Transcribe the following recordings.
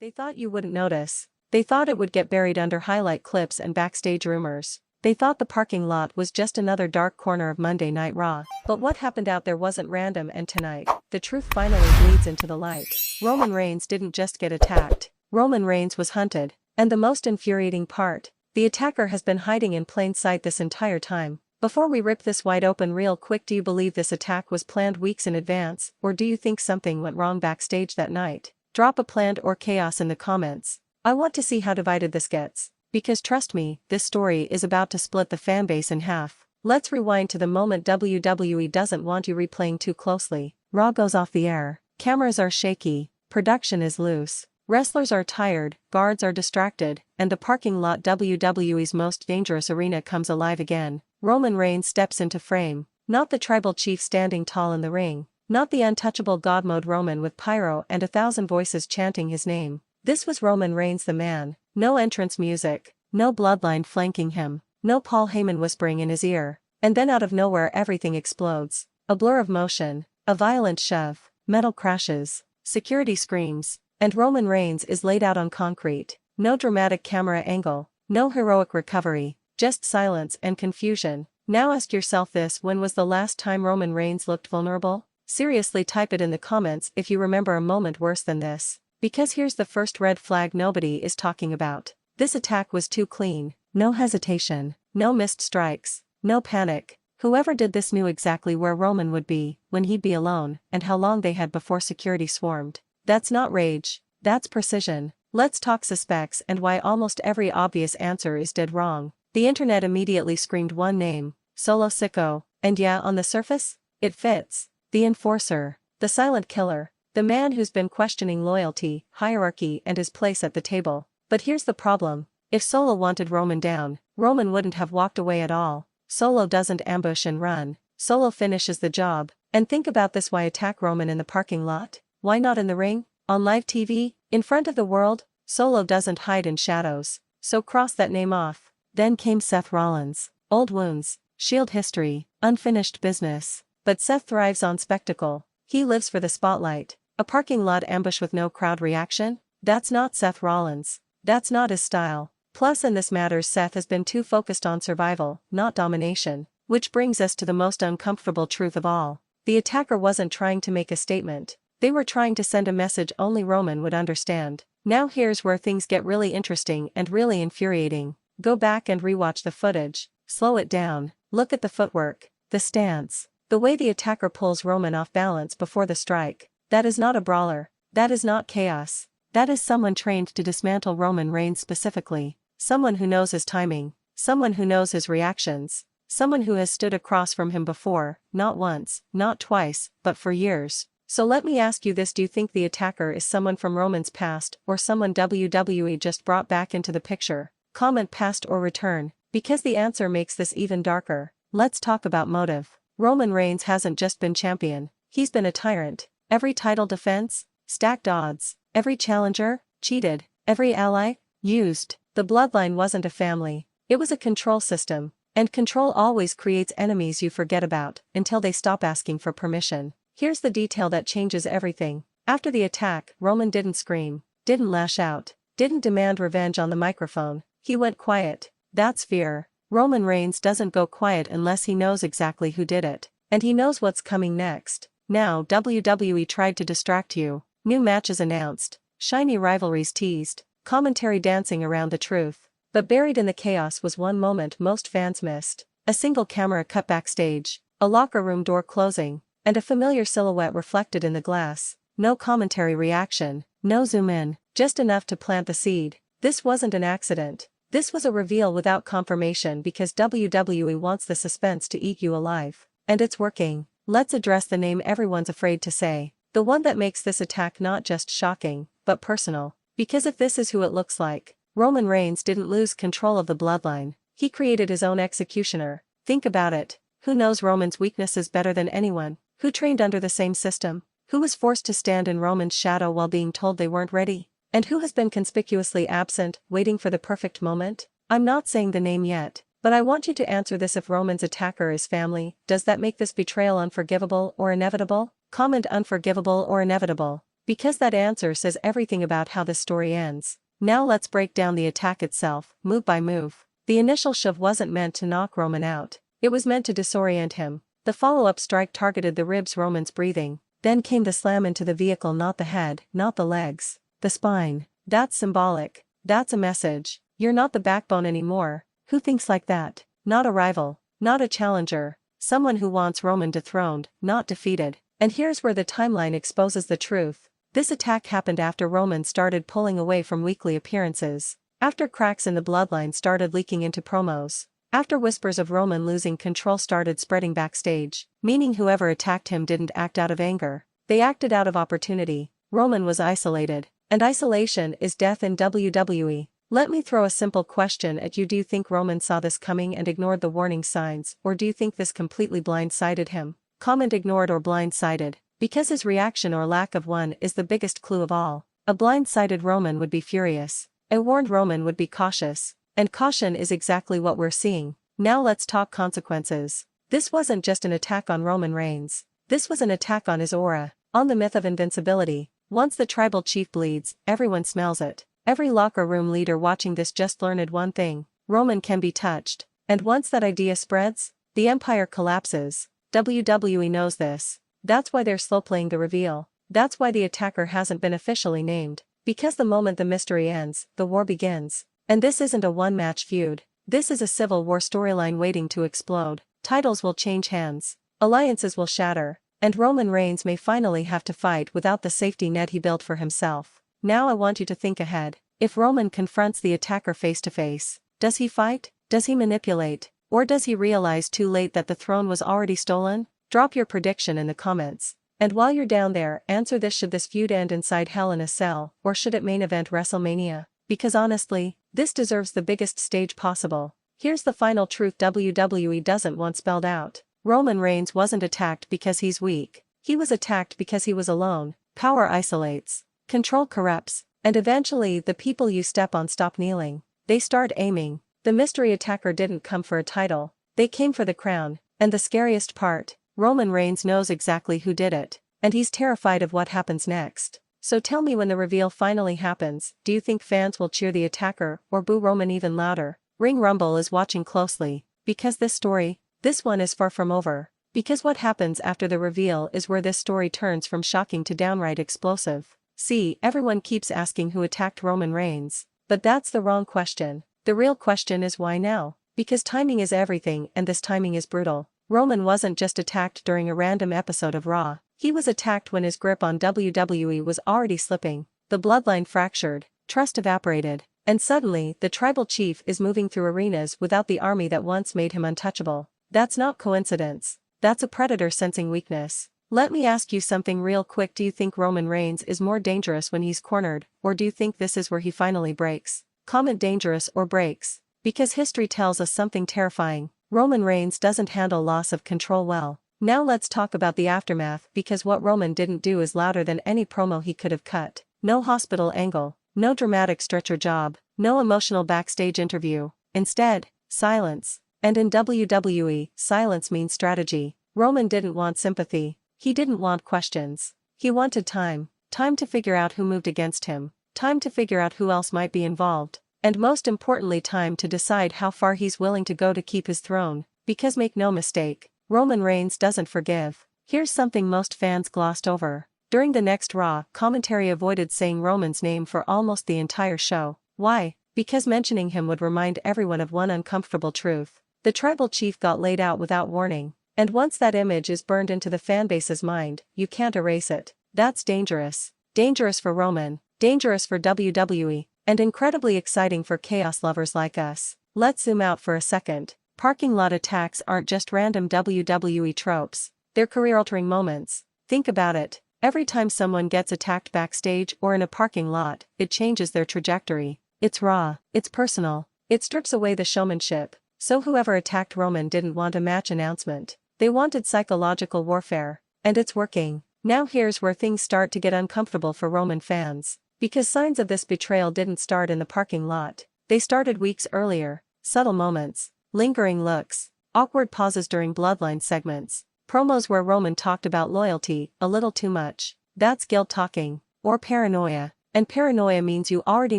They thought you wouldn't notice. They thought it would get buried under highlight clips and backstage rumors. They thought the parking lot was just another dark corner of Monday Night Raw. But what happened out there wasn't random, and tonight, the truth finally bleeds into the light. Roman Reigns didn't just get attacked. Roman Reigns was hunted. And the most infuriating part, the attacker has been hiding in plain sight this entire time. Before we rip this wide open real quick, do you believe this attack was planned weeks in advance, or do you think something went wrong backstage that night? Drop a planned or chaos in the comments. I want to see how divided this gets. Because trust me, this story is about to split the fanbase in half. Let's rewind to the moment WWE doesn't want you replaying too closely. Raw goes off the air. Cameras are shaky. Production is loose. Wrestlers are tired, guards are distracted, and the parking lot, WWE's most dangerous arena, comes alive again. Roman Reigns steps into frame. Not the tribal chief standing tall in the ring. Not the untouchable God mode Roman with pyro and 1,000 voices chanting his name. This was Roman Reigns the man. No entrance music. No bloodline flanking him. No Paul Heyman whispering in his ear. And then out of nowhere everything explodes. A blur of motion. A violent shove. Metal crashes. Security screams. And Roman Reigns is laid out on concrete. No dramatic camera angle. No heroic recovery. Just silence and confusion. Now ask yourself this: when was the last time Roman Reigns looked vulnerable? Seriously, type it in the comments if you remember a moment worse than this. Because here's the first red flag nobody is talking about. This attack was too clean. No hesitation. No missed strikes. No panic. Whoever did this knew exactly where Roman would be, when he'd be alone, and how long they had before security swarmed. That's not rage. That's precision. Let's talk suspects and why almost every obvious answer is dead wrong. The internet immediately screamed one name: Solo Sikoa. And yeah, on the surface, it fits. The enforcer. The silent killer. The man who's been questioning loyalty, hierarchy, and his place at the table. But here's the problem. If Solo wanted Roman down, Roman wouldn't have walked away at all. Solo doesn't ambush and run. Solo finishes the job. And think about this: why attack Roman in the parking lot? Why not in the ring? On live TV? In front of the world? Solo doesn't hide in shadows. So cross that name off. Then came Seth Rollins. Old wounds. Shield history. Unfinished business. But Seth thrives on spectacle. He lives for the spotlight. A parking lot ambush with no crowd reaction? That's not Seth Rollins. That's not his style. Plus, in this matter, Seth has been too focused on survival, not domination. Which brings us to the most uncomfortable truth of all. The attacker wasn't trying to make a statement. They were trying to send a message only Roman would understand. Now here's where things get really interesting and really infuriating. Go back and rewatch the footage. Slow it down. Look at the footwork. The stance. The way the attacker pulls Roman off balance before the strike. That is not a brawler. That is not chaos. That is someone trained to dismantle Roman Reigns specifically. Someone who knows his timing. Someone who knows his reactions. Someone who has stood across from him before, not once, not twice, but for years. So let me ask you this: do you think the attacker is someone from Roman's past, or someone WWE just brought back into the picture? Comment past or return, because the answer makes this even darker. Let's talk about motive. Roman Reigns hasn't just been champion, he's been a tyrant. Every title defense, stacked odds. Every challenger, cheated. Every ally, used. The bloodline wasn't a family, it was a control system. And control always creates enemies you forget about, until they stop asking for permission. Here's the detail that changes everything. After the attack, Roman didn't scream, didn't lash out, didn't demand revenge on the microphone. He went quiet. That's fear. Roman Reigns doesn't go quiet unless he knows exactly who did it. And he knows what's coming next. Now WWE tried to distract you. New matches announced. Shiny rivalries teased. Commentary dancing around the truth. But buried in the chaos was one moment most fans missed. A single camera cut backstage. A locker room door closing. And a familiar silhouette reflected in the glass. No commentary reaction. No zoom in. Just enough to plant the seed. This wasn't an accident. This was a reveal without confirmation, because WWE wants the suspense to eat you alive. And it's working. Let's address the name everyone's afraid to say. The one that makes this attack not just shocking, but personal. Because if this is who it looks like, Roman Reigns didn't lose control of the bloodline. He created his own executioner. Think about it. Who knows Roman's weaknesses better than anyone? Who trained under the same system? Who was forced to stand in Roman's shadow while being told they weren't ready? And who has been conspicuously absent, waiting for the perfect moment? I'm not saying the name yet, but I want you to answer this: if Roman's attacker is family, does that make this betrayal unforgivable or inevitable? Comment unforgivable or inevitable. Because that answer says everything about how this story ends. Now let's break down the attack itself, move by move. The initial shove wasn't meant to knock Roman out. It was meant to disorient him. The follow-up strike targeted the ribs, Roman's breathing. Then came the slam into the vehicle, not the head, not the legs, the spine. That's symbolic. That's a message. You're not the backbone anymore. Who thinks like that? Not a rival, not a challenger, someone who wants Roman dethroned, not defeated. And here's where the timeline exposes the truth. This attack happened after Roman started pulling away from weekly appearances, after cracks in the bloodline started leaking into promos, after whispers of Roman losing control started spreading backstage, meaning whoever attacked him didn't act out of anger, they acted out of opportunity. Roman was isolated, and isolation is death in WWE. Let me throw a simple question at you. Do you think Roman saw this coming and ignored the warning signs, or do you think this completely blindsided him? Comment ignored or blindsided, because his reaction or lack of one is the biggest clue of all. A blindsided Roman would be furious. A warned Roman would be cautious. And caution is exactly what we're seeing. Now let's talk consequences. This wasn't just an attack on Roman Reigns. This was an attack on his aura, on the myth of invincibility. Once the tribal chief bleeds, everyone smells it. Every locker room leader watching this just learned one thing: Roman can be touched. And once that idea spreads, the empire collapses. WWE knows this. That's why they're slow playing the reveal. That's why the attacker hasn't been officially named. Because the moment the mystery ends, the war begins. And this isn't a one-match feud. This is a civil war storyline waiting to explode. Titles will change hands. Alliances will shatter. And Roman Reigns may finally have to fight without the safety net he built for himself. Now I want you to think ahead. If Roman confronts the attacker face to face, does he fight? Does he manipulate? Or does he realize too late that the throne was already stolen? Drop your prediction in the comments. And while you're down there, answer this: should this feud end inside Hell in a Cell, or should it main event WrestleMania? Because honestly, this deserves the biggest stage possible. Here's the final truth WWE doesn't want spelled out. Roman Reigns wasn't attacked because he's weak. He was attacked because he was alone. Power isolates. Control corrupts. And eventually the people you step on stop kneeling. They start aiming. The mystery attacker didn't come for a title. They came for the crown. And the scariest part, Roman Reigns knows exactly who did it. And he's terrified of what happens next. So tell me, when the reveal finally happens, do you think fans will cheer the attacker or boo Roman even louder? Ring Rumble is watching closely. Because this story, this one is far from over. Because what happens after the reveal is where this story turns from shocking to downright explosive. See, everyone keeps asking who attacked Roman Reigns. But that's the wrong question. The real question is why now? Because timing is everything, and this timing is brutal. Roman wasn't just attacked during a random episode of Raw. He was attacked when his grip on WWE was already slipping. The bloodline fractured, trust evaporated, and suddenly the tribal chief is moving through arenas without the army that once made him untouchable. That's not coincidence. That's a predator sensing weakness. Let me ask you something real quick. Do you think Roman Reigns is more dangerous when he's cornered, or do you think this is where he finally breaks? Comment dangerous or breaks. Because history tells us something terrifying. Roman Reigns doesn't handle loss of control well. Now let's talk about the aftermath, because what Roman didn't do is louder than any promo he could have cut. No hospital angle, no dramatic stretcher job, no emotional backstage interview. Instead, silence. And in WWE, silence means strategy. Roman didn't want sympathy. He didn't want questions. He wanted time. Time to figure out who moved against him. Time to figure out who else might be involved. And most importantly, time to decide how far he's willing to go to keep his throne. Because make no mistake, Roman Reigns doesn't forgive. Here's something most fans glossed over. During the next Raw, commentary avoided saying Roman's name for almost the entire show. Why? Because mentioning him would remind everyone of one uncomfortable truth. The tribal chief got laid out without warning. And once that image is burned into the fanbase's mind, you can't erase it. That's dangerous. Dangerous for Roman, dangerous for WWE, and incredibly exciting for chaos lovers like us. Let's zoom out for a second. Parking lot attacks aren't just random WWE tropes. They're career-altering moments. Think about it. Every time someone gets attacked backstage or in a parking lot, it changes their trajectory. It's raw. It's personal. It strips away the showmanship. So whoever attacked Roman didn't want a match announcement. They wanted psychological warfare. And it's working. Now here's where things start to get uncomfortable for Roman fans. Because signs of this betrayal didn't start in the parking lot. They started weeks earlier. Subtle moments. Lingering looks. Awkward pauses during bloodline segments. Promos where Roman talked about loyalty a little too much. That's guilt talking. Or paranoia. And paranoia means you already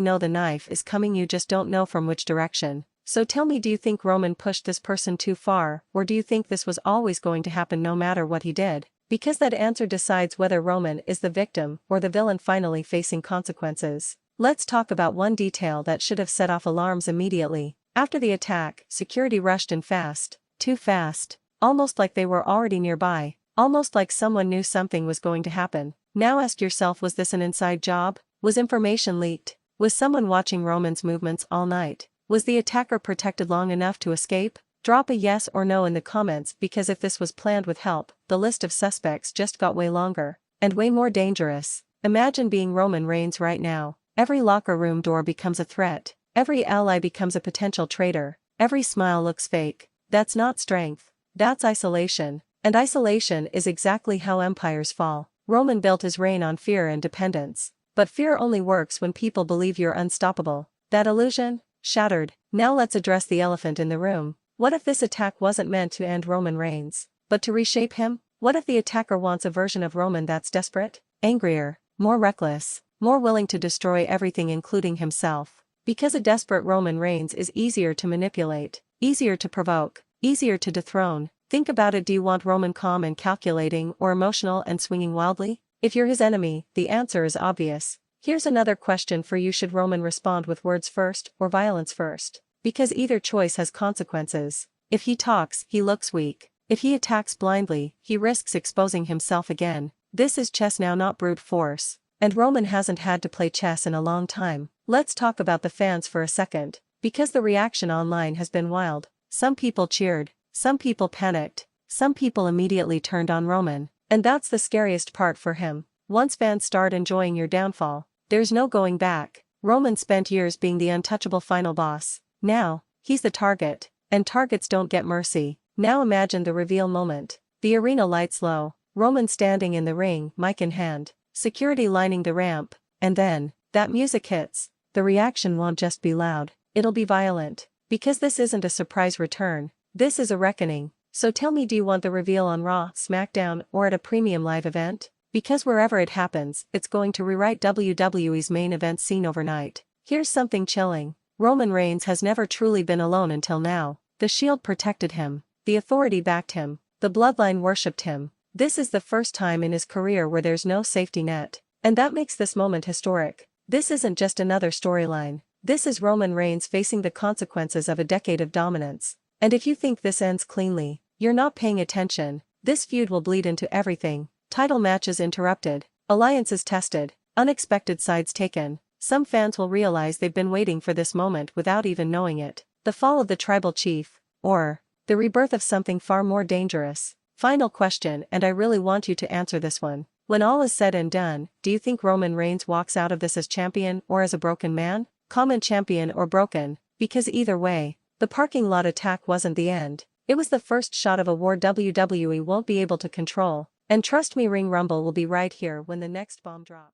know the knife is coming, you just don't know from which direction. So tell me, do you think Roman pushed this person too far, or do you think this was always going to happen no matter what he did? Because that answer decides whether Roman is the victim or the villain finally facing consequences. Let's talk about one detail that should have set off alarms immediately. After the attack, security rushed in fast. Too fast. Almost like they were already nearby. Almost like someone knew something was going to happen. Now ask yourself, was this an inside job? Was information leaked? Was someone watching Roman's movements all night? Was the attacker protected long enough to escape? Drop a yes or no in the comments, because if this was planned with help, the list of suspects just got way longer. And way more dangerous. Imagine being Roman Reigns right now. Every locker room door becomes a threat. Every ally becomes a potential traitor. Every smile looks fake. That's not strength. That's isolation. And isolation is exactly how empires fall. Roman built his reign on fear and dependence. But fear only works when people believe you're unstoppable. That illusion? Shattered. Now let's address the elephant in the room. What if this attack wasn't meant to end Roman Reigns, but to reshape him? What if the attacker wants a version of Roman that's desperate, angrier, more reckless, more willing to destroy everything including himself? Because a desperate Roman Reigns is easier to manipulate, easier to provoke, easier to dethrone. Think about it, do you want Roman calm and calculating, or emotional and swinging wildly? If you're his enemy, the answer is obvious. Here's another question for you: should Roman respond with words first or violence first? Because either choice has consequences. If he talks, he looks weak. If he attacks blindly, he risks exposing himself again. This is chess now, not brute force. And Roman hasn't had to play chess in a long time. Let's talk about the fans for a second, because the reaction online has been wild. Some people cheered, some people panicked, some people immediately turned on Roman. And that's the scariest part for him. Once fans start enjoying your downfall, there's no going back. Roman spent years being the untouchable final boss. Now, he's the target, and targets don't get mercy. Now imagine the reveal moment. The arena lights low, Roman standing in the ring, mic in hand, security lining the ramp, and then, that music hits. The reaction won't just be loud, it'll be violent. Because this isn't a surprise return, this is a reckoning. So tell me, do you want the reveal on Raw, SmackDown, or at a premium live event? Because wherever it happens, it's going to rewrite WWE's main event scene overnight. Here's something chilling. Roman Reigns has never truly been alone until now. The Shield protected him. The Authority backed him. The Bloodline worshipped him. This is the first time in his career where there's no safety net. And that makes this moment historic. This isn't just another storyline. This is Roman Reigns facing the consequences of a decade of dominance. And if you think this ends cleanly, you're not paying attention. This feud will bleed into everything. Title matches interrupted. Alliances tested. Unexpected sides taken. Some fans will realize they've been waiting for this moment without even knowing it. The fall of the tribal chief. Or the rebirth of something far more dangerous. Final question, and I really want you to answer this one. When all is said and done, do you think Roman Reigns walks out of this as champion or as a broken man? Comment champion or broken, because either way, the parking lot attack wasn't the end. It was the first shot of a war WWE won't be able to control. And trust me, Ring Rumble will be right here when the next bomb drops.